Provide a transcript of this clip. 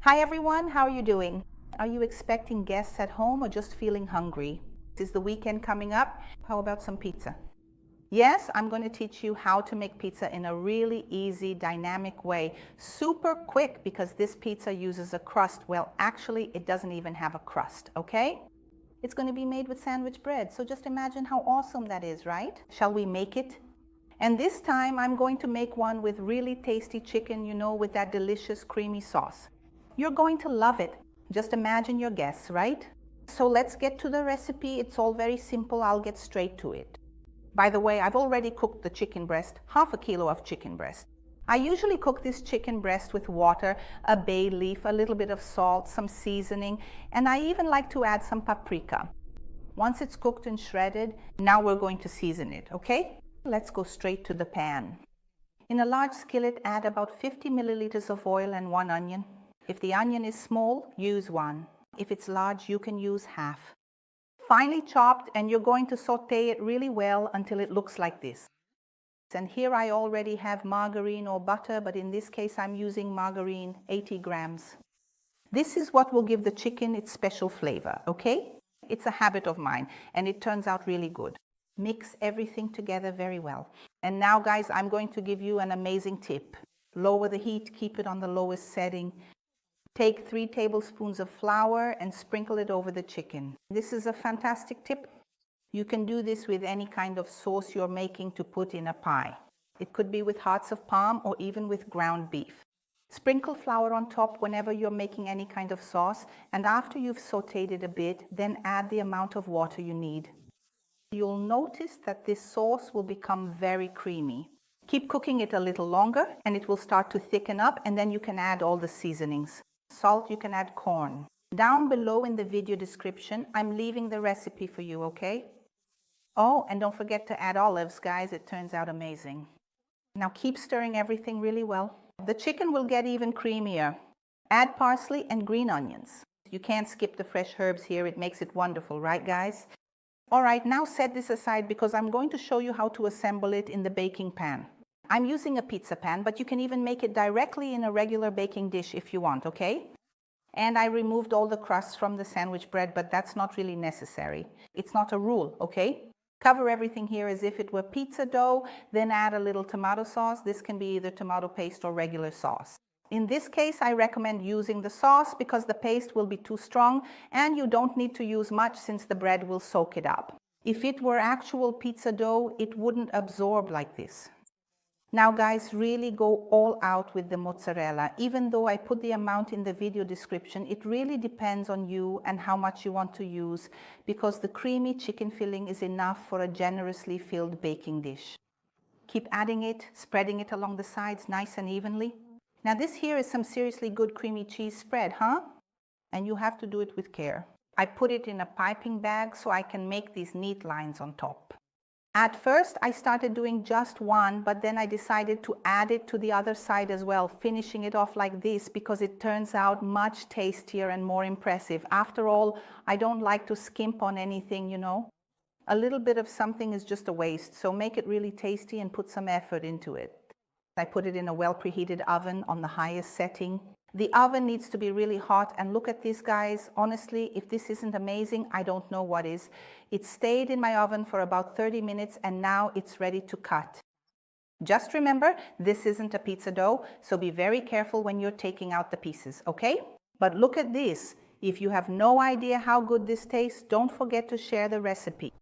Hi everyone, how are you doing? Are you expecting guests at home or just feeling hungry? Is the weekend coming up? How about some pizza? Yes, I'm going to teach you how to make pizza in a really easy, dynamic way. Super quick because this pizza uses a crust. Well, actually, it doesn't even have a crust, okay? It's going to be made with sandwich bread, so just imagine how awesome that is, right? Shall we make it? And this time I'm going to make one with really tasty chicken, with that delicious creamy sauce. You're going to love it. Just imagine your guests, right? So let's get to the recipe. It's all very simple. I'll get straight to it. By the way, I've already cooked the chicken breast, half a kilo of chicken breast. I usually cook this chicken breast with water, a bay leaf, a little bit of salt, some seasoning, and I even like to add some paprika. Once it's cooked and shredded, now we're going to season it, okay? Let's go straight to the pan. In a large skillet, add about 50 milliliters of oil and 1 onion. If the onion is small, use 1. If it's large, you can use half. Finely chopped, and you're going to saute it really well until it looks like this. And here I already have margarine or butter, but in this case I'm using margarine, 80 grams. This is what will give the chicken its special flavor, okay? It's a habit of mine, and it turns out really good. Mix everything together very well. And now, guys, I'm going to give you an amazing tip. Lower the heat, keep it on the lowest setting. Take 3 tablespoons of flour and sprinkle it over the chicken. This is a fantastic tip. You can do this with any kind of sauce you're making to put in a pie. It could be with hearts of palm or even with ground beef. Sprinkle flour on top whenever you're making any kind of sauce, and after you've sauteed it a bit, then add the amount of water you need. You'll notice that this sauce will become very creamy. Keep cooking it a little longer and it will start to thicken up, and then you can add all the seasonings. Salt, you can add corn. Down below in the video description, I'm leaving the recipe for you, okay? Oh, and don't forget to add olives, guys. It turns out amazing. Now keep stirring everything really well. The chicken will get even creamier. Add parsley and green onions. You can't skip the fresh herbs here. It makes it wonderful, right, guys? All right, now set this aside because I'm going to show you how to assemble it in the baking pan. I'm using a pizza pan, but you can even make it directly in a regular baking dish if you want, okay? And I removed all the crusts from the sandwich bread, but that's not really necessary. It's not a rule, okay? Cover everything here as if it were pizza dough, then add a little tomato sauce. This can be either tomato paste or regular sauce. In this case, I recommend using the sauce because the paste will be too strong and you don't need to use much since the bread will soak it up. If it were actual pizza dough, it wouldn't absorb like this. Now guys, really go all out with the mozzarella. Even though I put the amount in the video description, it really depends on you and how much you want to use, because the creamy chicken filling is enough for a generously filled baking dish. Keep adding it, spreading it along the sides nice and evenly. Now this here is some seriously good creamy cheese spread, huh? And you have to do it with care. I put it in a piping bag so I can make these neat lines on top. At first I started doing just one, but then I decided to add it to the other side as well, finishing it off like this because it turns out much tastier and more impressive. After all, I don't like to skimp on anything, A little bit of something is just a waste, so make it really tasty and put some effort into it. I put it in a well preheated oven on the highest setting. The oven needs to be really hot, and look at this, guys. Honestly, if this isn't amazing, I don't know what is. It stayed in my oven for about 30 minutes and now it's ready to cut. Just remember, this isn't a pizza dough, so be very careful when you're taking out the pieces, okay? But look at this. If you have no idea how good this tastes, don't forget to share the recipe.